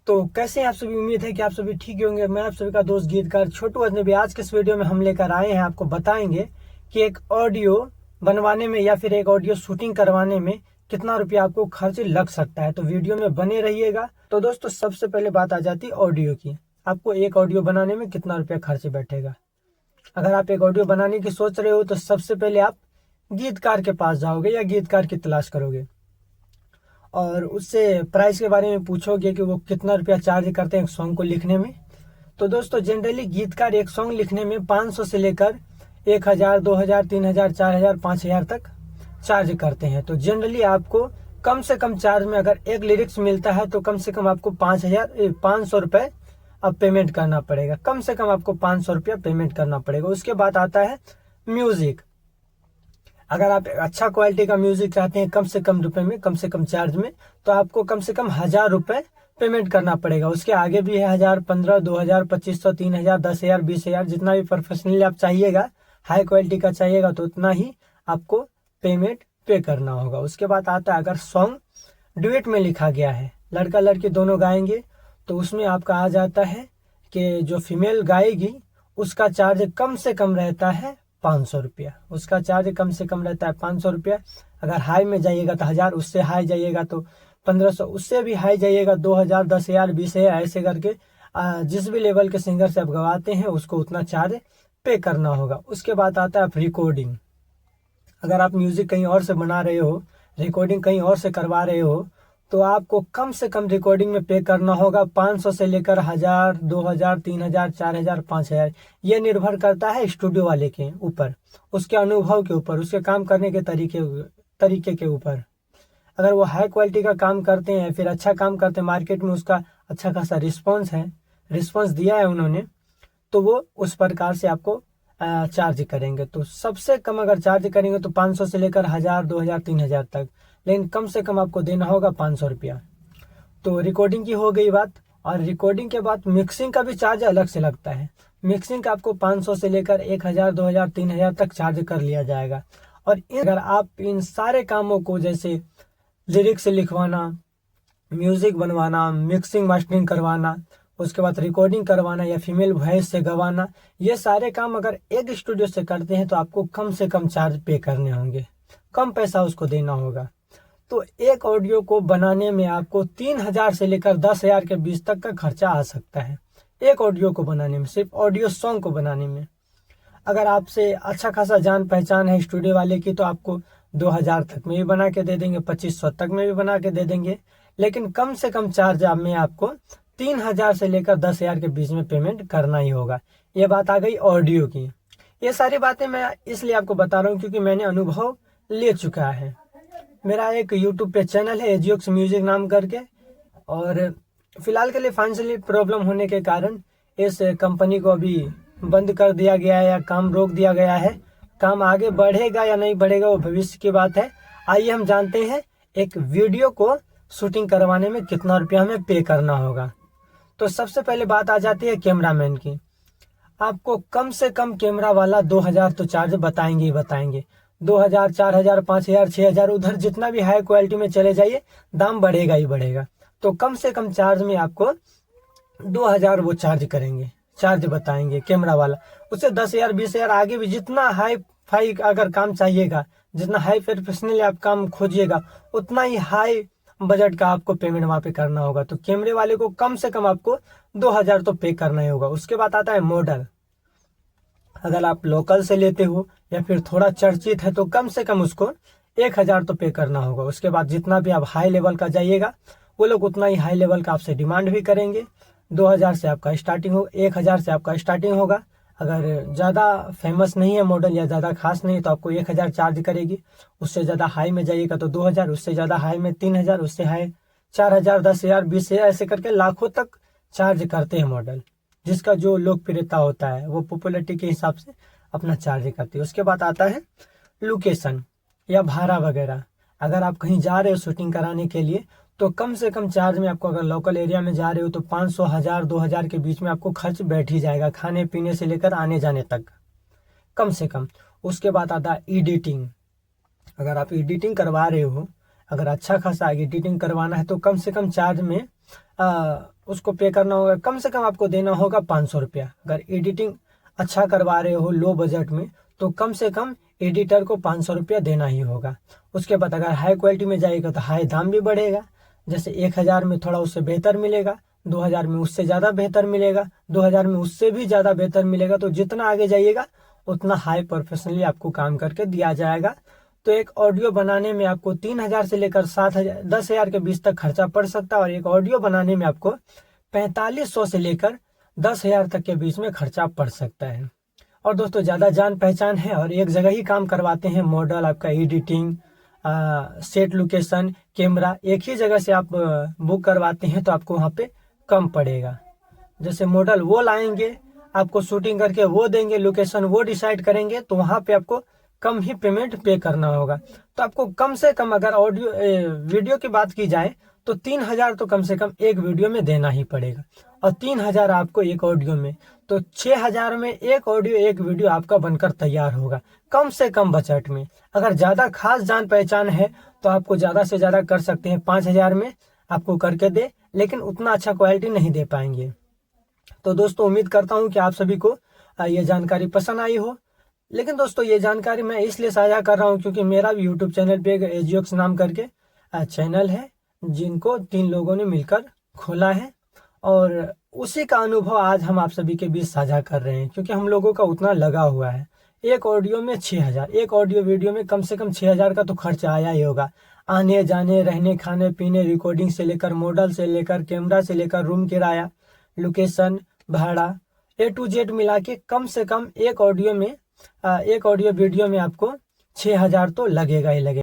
तो कैसे हैं आप सभी। उम्मीद है कि आप सभी ठीक होंगे। मैं आप सभी का दोस्त गीतकार छोटू अजनबी। आज के इस वीडियो में हम लेकर आए हैं, आपको बताएंगे कि एक ऑडियो बनवाने में या फिर एक ऑडियो शूटिंग करवाने में कितना रुपया आपको खर्च लग सकता है। तो वीडियो में बने रहिएगा। तो दोस्तों, सबसे पहले बात आ जाती है ऑडियो की। आपको एक ऑडियो बनाने में कितना रुपया खर्च बैठेगा। अगर आप एक ऑडियो बनाने की सोच रहे हो तो सबसे पहले आप गीतकार के पास जाओगे या गीतकार की तलाश करोगे और उससे प्राइस के बारे में पूछोगे कि वो कितना रुपया चार्ज करते हैं एक सॉन्ग को लिखने में। तो दोस्तों, जनरली गीतकार एक सॉन्ग लिखने में 500 से लेकर 1000, 2000, 3000, 4000, 5000 तक चार्ज करते हैं। तो जनरली आपको कम से कम चार्ज में अगर एक लिरिक्स मिलता है तो कम से कम आपको 500 रुपये अब पेमेंट करना पड़ेगा। कम से कम आपको 500 रुपया पेमेंट करना पड़ेगा। उसके बाद आता है म्यूजिक। अगर आप अच्छा क्वालिटी का म्यूजिक चाहते हैं कम से कम रुपए में, कम से कम चार्ज में, तो आपको कम से कम 1000 रुपये पेमेंट करना पड़ेगा। उसके आगे भी है 1000, 15, 2000, 2500, 3000, 10,000, 20,000, जितना भी प्रोफेशनली आप चाहिएगा, हाई क्वालिटी का चाहिएगा तो उतना ही आपको पेमेंट पे करना होगा। उसके बाद आता है अगर सॉन्ग डुएट में लिखा गया है, लड़का लड़की दोनों गाएंगे, तो उसमें आपका आ जाता है कि जो फीमेल गाएगी उसका चार्ज कम से कम रहता है 500 रुपया। उसका चार्ज कम से कम रहता है 500 रुपया। अगर हाई में जाइएगा तो 1000, उससे हाई जाइएगा तो 1500, उससे भी हाई जाइएगा 2000, 10,000, 20,000, ऐसे करके जिस भी लेवल के सिंगर से आप गवाते हैं उसको उतना चार्ज पे करना होगा। उसके बाद आता है रिकॉर्डिंग। अगर आप म्यूजिक कहीं और से बना रहे हो, रिकॉर्डिंग कहीं और से करवा रहे हो, तो आपको कम से कम रिकॉर्डिंग में पे करना होगा 500 से लेकर 1000, 2000, 3000, 4000, 5000। ये निर्भर करता है स्टूडियो वाले के ऊपर, उसके अनुभव के ऊपर, उसके काम करने के तरीके के ऊपर। अगर वो हाई क्वालिटी का काम करते हैं, फिर अच्छा काम करते हैं, मार्केट में उसका अच्छा खासा रिस्पॉन्स दिया है उन्होंने, तो वो उस प्रकार से आपको चार्ज करेंगे। तो सबसे कम अगर चार्ज करेंगे तो 500 से लेकर 1000, 2000, 3000 तक, लेकिन कम से कम आपको देना होगा 500 रुपया। तो रिकॉर्डिंग की हो गई बात। और रिकॉर्डिंग के बाद मिक्सिंग का भी चार्ज अलग से लगता है। मिक्सिंग का आपको 500 से लेकर 1000, 2000, 3000 तक चार्ज कर लिया जाएगा। और अगर आप इन सारे कामों को, जैसे लिरिक्स लिखवाना, म्यूजिक बनवाना, मिक्सिंग मास्टरिंग करवाना, उसके बाद रिकॉर्डिंग करवाना या फीमेल वॉइस से गवाना, ये सारे काम अगर एक स्टूडियो से करते हैं तो आपको कम से कम चार्ज पे करने होंगे, कम पैसा उसको देना होगा। तो एक ऑडियो को बनाने में आपको 3000 से लेकर 10,000 के बीच तक का खर्चा आ सकता है। एक ऑडियो को बनाने में, सिर्फ ऑडियो सॉन्ग को बनाने में। अगर आपसे अच्छा खासा जान पहचान है स्टूडियो वाले की तो आपको 2000 तक में भी बना के दे देंगे, 2500 तक में भी बना के दे देंगे। लेकिन कम से कम चार्ज में आपको 3000 से लेकर 10,000 के बीच में पेमेंट करना ही होगा। ये बात आ गई ऑडियो की। ये सारी बातें मैं इसलिए आपको बता रहा हूँ क्योंकि मैंने अनुभव ले चुका है। मेरा एक यूट्यूब पे चैनल है एजियोक्स म्यूजिक नाम करके, और फिलहाल के लिए फाइनेंशियली प्रॉब्लम होने के कारण इस कंपनी को अभी बंद कर दिया गया है या काम रोक दिया गया है। काम आगे बढ़ेगा या नहीं बढ़ेगा वो भविष्य की बात है। आइए हम जानते हैं एक वीडियो को शूटिंग करवाने में कितना रुपया हमें पे करना होगा। तो सबसे पहले बात आ जाती है कैमरामैन की। आपको कम से कम कैमरा वाला 2000 तो चार्ज बताएंगे ही बताएंगे। 2000, 4000, 5000, 6000, उधर जितना भी हाई क्वालिटी में चले जाइए दाम बढ़ेगा ही बढ़ेगा। तो कम से कम चार्ज में आपको 2000 वो चार्ज करेंगे, चार्ज बताएंगे कैमरा वाला। उससे 10,000, 20,000 आगे भी जितना हाई फाई अगर काम चाहिएगा, जितना हाई प्रोफेशनल आप काम खोजिएगा, उतना ही हाई बजट का आपको पेमेंट वहां पे करना होगा। तो कैमरे वाले को कम से कम आपको 2000 तो पे करना ही होगा। उसके बाद आता है मॉडल। अगर आप लोकल से लेते हो या फिर थोड़ा चर्चित है तो कम से कम उसको 1000 तो पे करना होगा। उसके बाद जितना भी आप हाई लेवल का जाइएगा वो लोग उतना ही हाई लेवल का आपसे डिमांड भी करेंगे। 2000 से आपका स्टार्टिंग हो, 1000 से आपका स्टार्टिंग होगा। अगर ज़्यादा फेमस नहीं है मॉडल या ज़्यादा खास नहीं है तो आपको 1000 चार्ज करेगी। उससे ज़्यादा हाई में जाइएगा तो 2000, उससे ज़्यादा हाई में 3000, उससे हाई 4000, 10,000, 20,000, ऐसे करके लाखों तक चार्ज करते हैं मॉडल। जिसका जो लोकप्रियता होता है वो पॉपुलैरिटी के हिसाब से अपना चार्ज करती है। उसके बाद आता है लोकेशन या भाड़ा वगैरह। अगर आप कहीं जा रहे हो शूटिंग कराने के लिए तो कम से कम चार्ज में आपको, अगर लोकल एरिया में जा रहे हो तो 500, 1000, 2000 के बीच में आपको खर्च बैठ ही जाएगा, खाने पीने से लेकर आने जाने तक कम से कम। उसके बाद आता है एडिटिंग। अगर आप एडिटिंग करवा रहे हो, अगर अच्छा खासा एडिटिंग करवाना है तो कम से कम चार्ज में उसको पे करना होगा। कम से कम आपको देना होगा 500 रुपया। अगर एडिटिंग अच्छा करवा रहे हो लो बजट में तो कम से कम एडिटर को 500 रुपया देना ही होगा। उसके बाद अगर हाई क्वालिटी में जाएगा तो हाई दाम भी बढ़ेगा। जैसे 1000 में थोड़ा उससे बेहतर मिलेगा, 2000 में उससे ज़्यादा बेहतर मिलेगा, 2000 में उससे भी ज़्यादा बेहतर मिलेगा। तो जितना आगे जाइएगा उतना हाई प्रोफेशनली आपको काम करके दिया जाएगा। तो एक ऑडियो बनाने में आपको 3000 से लेकर 7000 10,000 के बीच तक खर्चा पड़ सकता है। और एक ऑडियो बनाने में आपको 4500 से लेकर 10,000 तक के बीच में खर्चा पड़ सकता है। और दोस्तों ज़्यादा जान पहचान है और एक जगह ही काम करवाते हैं। मॉडल, आपका एडिटिंग, सेट लोकेशन, कैमरा एक ही जगह से आप बुक करवाते हैं तो आपको वहाँ पे कम पड़ेगा। जैसे मॉडल वो लाएंगे, आपको शूटिंग करके वो देंगे, लोकेशन वो डिसाइड करेंगे, तो वहाँ पे आपको कम ही पेमेंट पे करना होगा। तो आपको कम से कम अगर ऑडियो वीडियो की बात की जाए तो 3000 तो कम से कम एक वीडियो में देना ही पड़ेगा। और 3000 आपको एक ऑडियो में, तो 6000 में एक ऑडियो एक वीडियो आपका बनकर तैयार होगा कम से कम बजट में। अगर ज़्यादा खास जान पहचान है तो आपको ज़्यादा से ज़्यादा कर सकते हैं, 5000 में आपको करके दे, लेकिन उतना अच्छा क्वालिटी नहीं दे पाएंगे। तो दोस्तों उम्मीद करता हूँ कि आप सभी को ये जानकारी पसंद आई हो। लेकिन दोस्तों ये जानकारी मैं इसलिए साझा कर रहा हूँ क्योंकि मेरा भी यूट्यूब चैनल पे एक एजियोक्स नाम करके चैनल है, जिनको 3 लोगों ने मिलकर खोला है। और उसी का अनुभव आज हम आप सभी के बीच साझा कर रहे हैं, क्योंकि हम लोगों का उतना लगा हुआ है। एक ऑडियो में 6000, एक ऑडियो वीडियो में कम से कम 6000 का तो खर्चा आया ही होगा। आने जाने, रहने, खाने पीने, रिकॉर्डिंग से लेकर, मॉडल से लेकर, कैमरा से लेकर, रूम किराया, लोकेशन, भाड़ा, A to Z मिला के कम से कम एक ऑडियो वीडियो में आपको 6000 तो लगेगा ही लगेगा।